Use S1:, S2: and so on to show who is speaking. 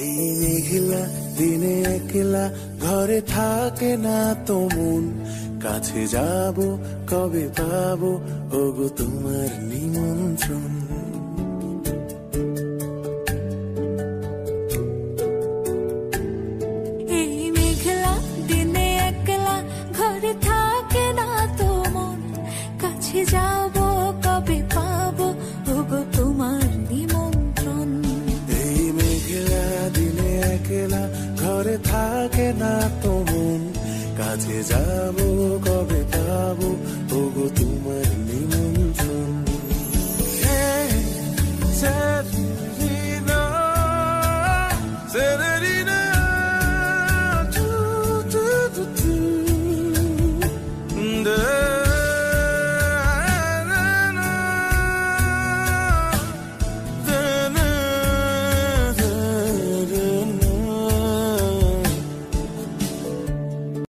S1: এই মেঘলা দিনে একলা ঘরে থাকে না তো মন, কাছে যাব কবে পাবো ওগো তোমার নিমন্ত্রণ।
S2: এই মেঘলা দিনে একলা ঘরে থাকে না তো মন, কাছে যাব কবে পাবো ওগো তোমার নিমন্ত্রণ।
S1: এই মেঘলা দিনে একলা ঘরে থাকে না তো মন, কাছে যাব কবে পাবো ওগো তোমার নিমন্ত্রণ।